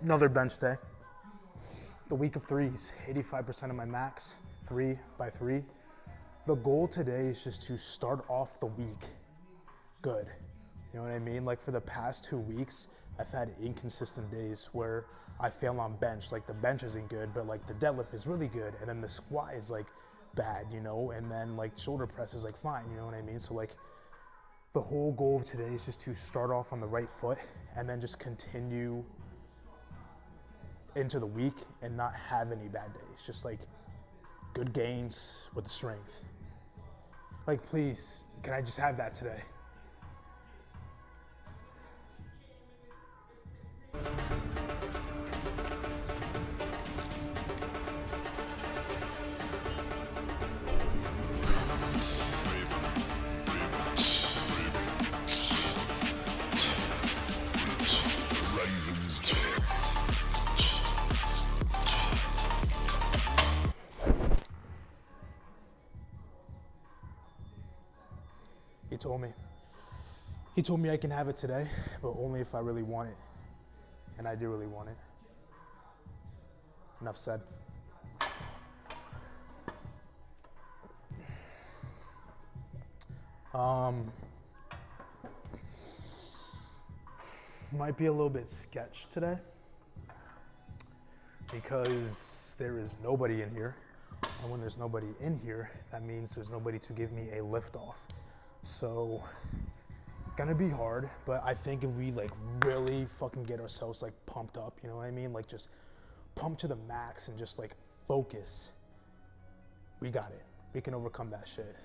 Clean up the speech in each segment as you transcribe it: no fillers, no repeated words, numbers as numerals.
Another bench day. The week of threes, 85% of my max, 3 by 3. The goal today is just to start off the week good. You know what I mean? Like for the past 2 weeks, I've had inconsistent days where I fail on bench. Like the bench isn't good, but like the deadlift is really good. And then the squat is like bad, you know? And then like shoulder press is like fine, you know what I mean? So like the whole goal of today is just to start off on the right foot and then just continue into the week and not have any bad days. Just like good gains with the strength. Like please, can I just have that today? He told me I can have it today, but only if I really want it. And I do really want it. Enough said. Might be a little bit sketch today because there is nobody in here. And when there's nobody in here, that means there's nobody to give me a lift off. So, gonna be hard, but I think if we like really fucking get ourselves like pumped up, you know what I mean? Like just pump to the max and just like focus, we got it. We can overcome that shit.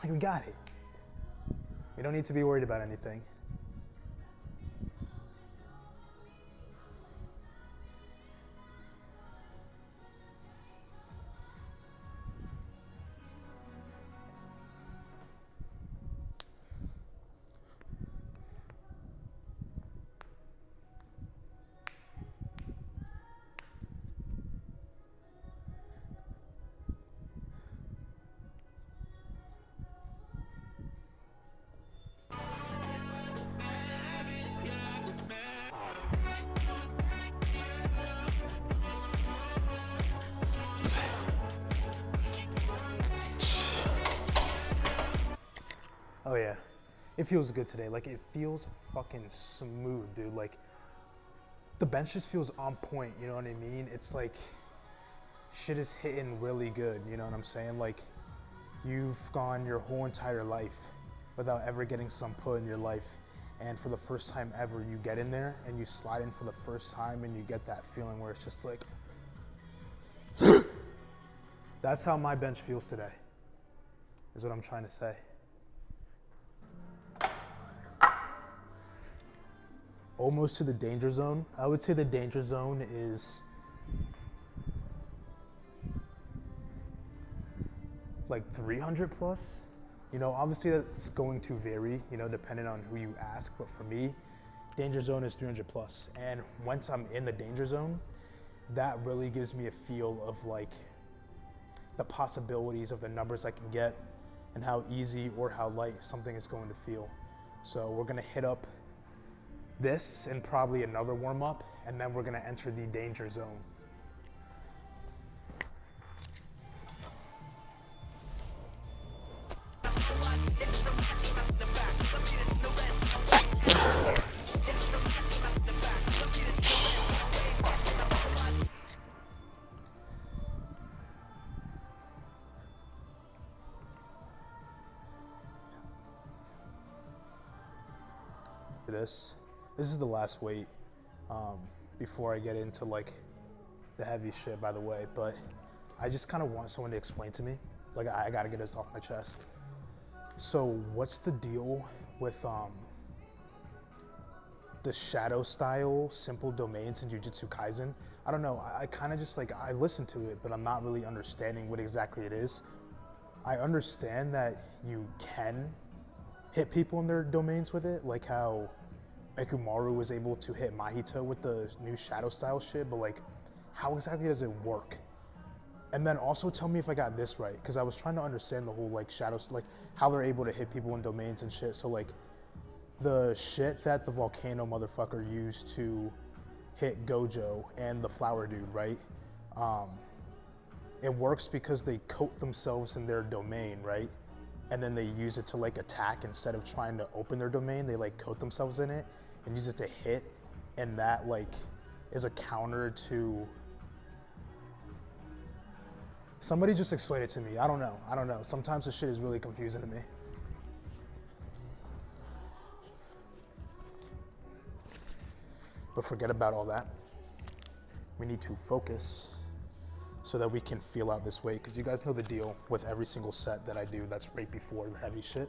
Like we got it. We don't need to be worried about anything. Oh yeah, it feels good today. Like it feels fucking smooth, dude. Like the bench just feels on point, you know what I mean? It's like shit is hitting really good, you know what I'm saying? Like you've gone your whole entire life without ever getting some put in your life. And for the first time ever, you get in there and you slide in for the first time and you get that feeling where it's just like, that's how my bench feels today, is what I'm trying to say. Almost to the danger zone. I would say the danger zone is like 300 plus. You know, obviously that's going to vary, you know, depending on who you ask. But for me, danger zone is 300 plus. And once I'm in the danger zone, that really gives me a feel of like the possibilities of the numbers I can get and how easy or how light something is going to feel. So we're gonna hit up this and probably another warm up, and then we're gonna enter the danger zone. This is the last weight before I get into like the heavy shit, by the way, but I just kind of want someone to explain to me. Like I gotta get this off my chest. So what's the deal with the shadow style simple domains in Jujutsu Kaisen? I don't know, I kind of just like, I listen to it, but I'm not really understanding what exactly it is. I understand that you can hit people in their domains with it, like how Ekumaru was able to hit Mahito with the new shadow style shit, but like, how exactly does it work? And then also tell me if I got this right, because I was trying to understand the whole like shadows, like how they're able to hit people in domains and shit. So like, the shit that the volcano motherfucker used to hit Gojo and the flower dude, right? It works because they coat themselves in their domain, right? And then they use it to like attack instead of trying to open their domain. They like coat themselves in it and use it to hit, and that like is a counter to. Somebody just explain it to me. I don't know. Sometimes this shit is really confusing to me. But forget about all that. We need to focus so that we can feel out this weight, because you guys know the deal with every single set that I do that's right before the heavy shit.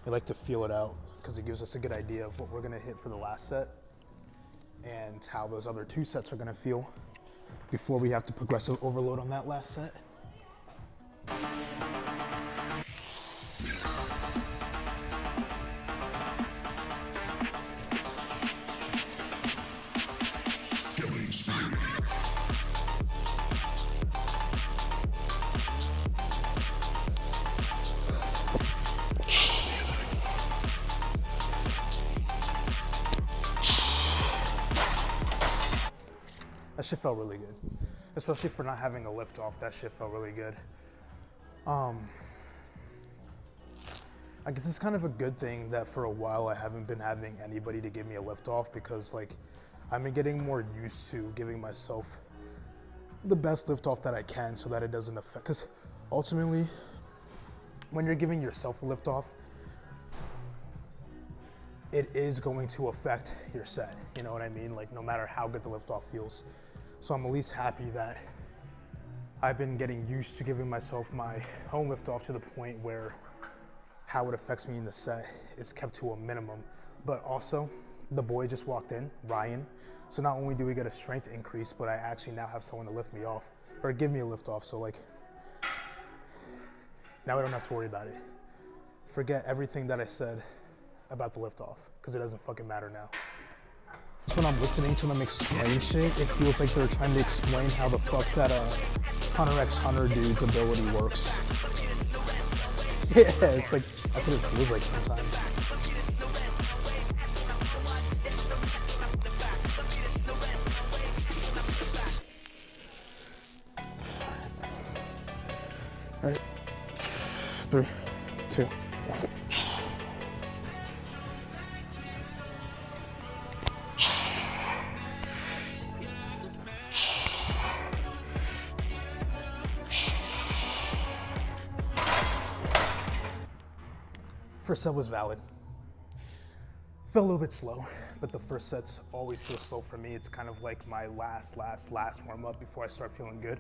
I like to feel it out because it gives us a good idea of what we're gonna hit for the last set and how those other 2 sets are gonna feel before we have to progressive overload on that last set. That shit felt really good, especially for not having a lift off. That shit felt really good. I guess it's kind of a good thing that for a while I haven't been having anybody to give me a lift off, because like I've been getting more used to giving myself the best lift off that I can so that it doesn't affect, because ultimately when you're giving yourself a lift off, it is going to affect your set. You know what I mean? Like no matter how good the lift off feels. So I'm at least happy that I've been getting used to giving myself my own lift off to the point where how it affects me in the set is kept to a minimum. But also, the boy just walked in, Ryan. So not only do we get a strength increase, but I actually now have someone to lift me off, or give me a lift off. So like, now I don't have to worry about it. Forget everything that I said about the lift off, because it doesn't fucking matter now. When I'm listening to them explain shit, it feels like they're trying to explain how the fuck that Hunter x Hunter dude's ability works. Yeah, it's like, that's what it feels like sometimes. All right. 3, 2, 1. First set was valid. Felt a little bit slow, but the first sets always feel slow for me. It's kind of like my last warm up before I start feeling good.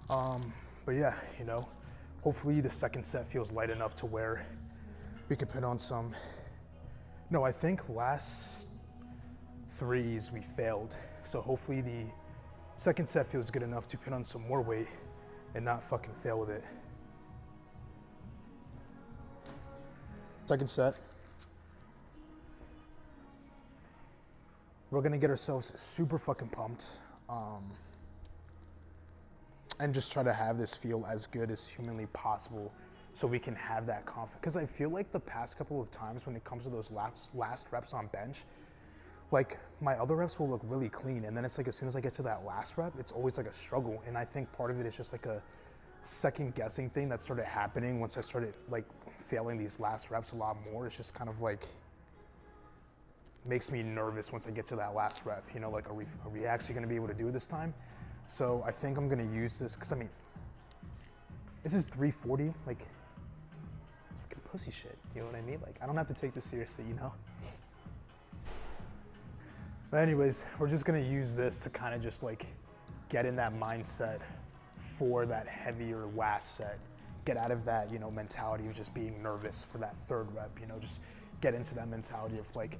But yeah, you know, hopefully the second set feels light enough to where we could put on some. No, I think last 3s we failed. So hopefully the second set feels good enough to put on some more weight and not fucking fail with it. Second set. We're gonna get ourselves super fucking pumped and just try to have this feel as good as humanly possible so we can have that confidence. Because I feel like the past couple of times when it comes to those last reps on bench, like my other reps will look really clean, and then it's like as soon as I get to that last rep, it's always like a struggle. And I think part of it is just like a second guessing thing that started happening once I started like failing these last reps a lot more. It's just kind of like makes me nervous once I get to that last rep, you know, like are we actually going to be able to do it this time? So I think I'm going to use this, because I mean, this is 340, like it's fucking pussy shit, you know what I mean? Like I don't have to take this seriously, you know? But anyways, we're just going to use this to kind of just like get in that mindset for that heavier last set. Get out of that, you know, mentality of just being nervous for that third rep, you know, just get into that mentality of like,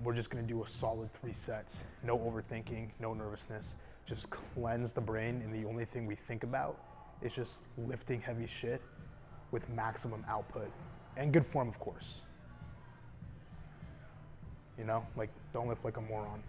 we're just gonna do a solid 3 sets, no overthinking, no nervousness, just cleanse the brain, and the only thing we think about is just lifting heavy shit with maximum output and good form, of course. you know? Like, don't lift like a moron.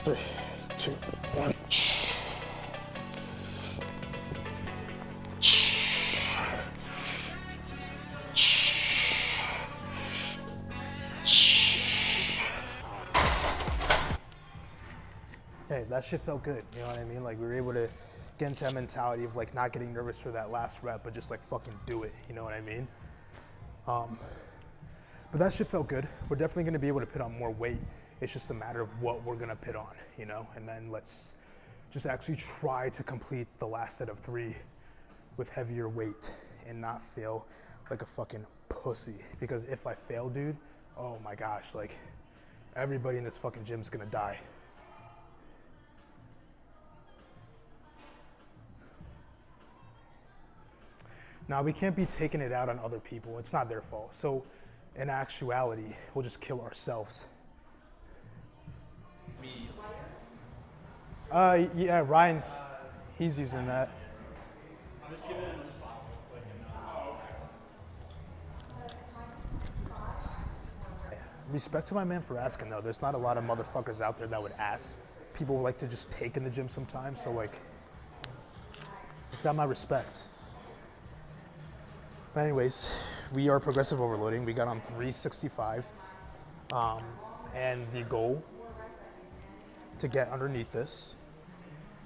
Three, two, one. Hey, that shit felt good, you know what I mean? Like, we were able to get into that mentality of like not getting nervous for that last rep, but just like fucking do it, you know what I mean? But that shit felt good. We're definitely gonna be able to put on more weight. It's just a matter of what we're gonna put on, you know? And then let's just actually try to complete the last set of 3 with heavier weight and not feel like a fucking pussy. Because if I fail, dude, oh my gosh, like everybody in this fucking gym's gonna die. Now, we can't be taking it out on other people. It's not their fault. So in actuality, we'll just kill ourselves. Me. Yeah, Ryan's, he's using that. I'm just giving him a spot real quick and Respect to my man for asking though. There's not a lot of motherfuckers out there that would ask. People like to just take in the gym sometimes. So like, it's got my respect. But anyways, we are progressive overloading. We got on 365. And the goal to get underneath this,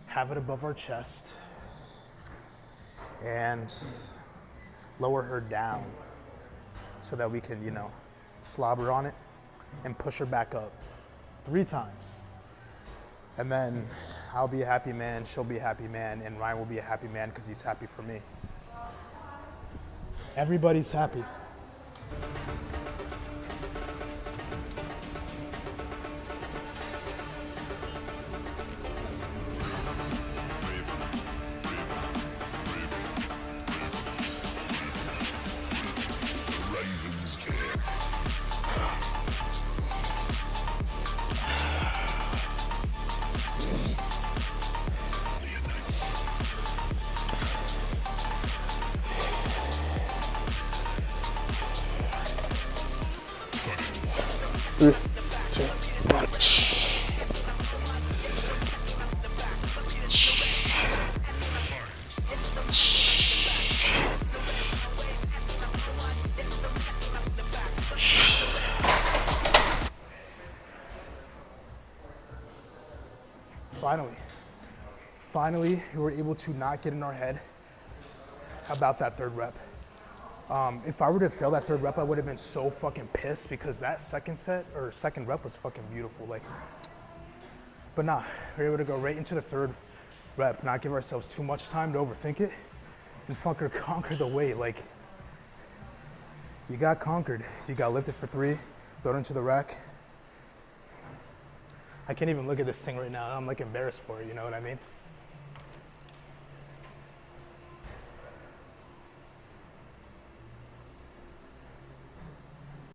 have it above our chest, and lower her down so that we can, you know, slobber on it and push her back up 3 times. And then I'll be a happy man, she'll be a happy man, and Ryan will be a happy man because he's happy for me. Everybody's happy. Three, two, one. Finally, we were able to not get in our head about that 3rd rep. If I were to fail that 3rd rep, I would have been so fucking pissed because that second rep was fucking beautiful. Like, but nah, we were able to go right into the 3rd rep, not give ourselves too much time to overthink it, and fucking conquer the weight. Like, you got conquered. You got lifted for 3, thrown into the rack. I can't even look at this thing right now. I'm like embarrassed for it, you know what I mean?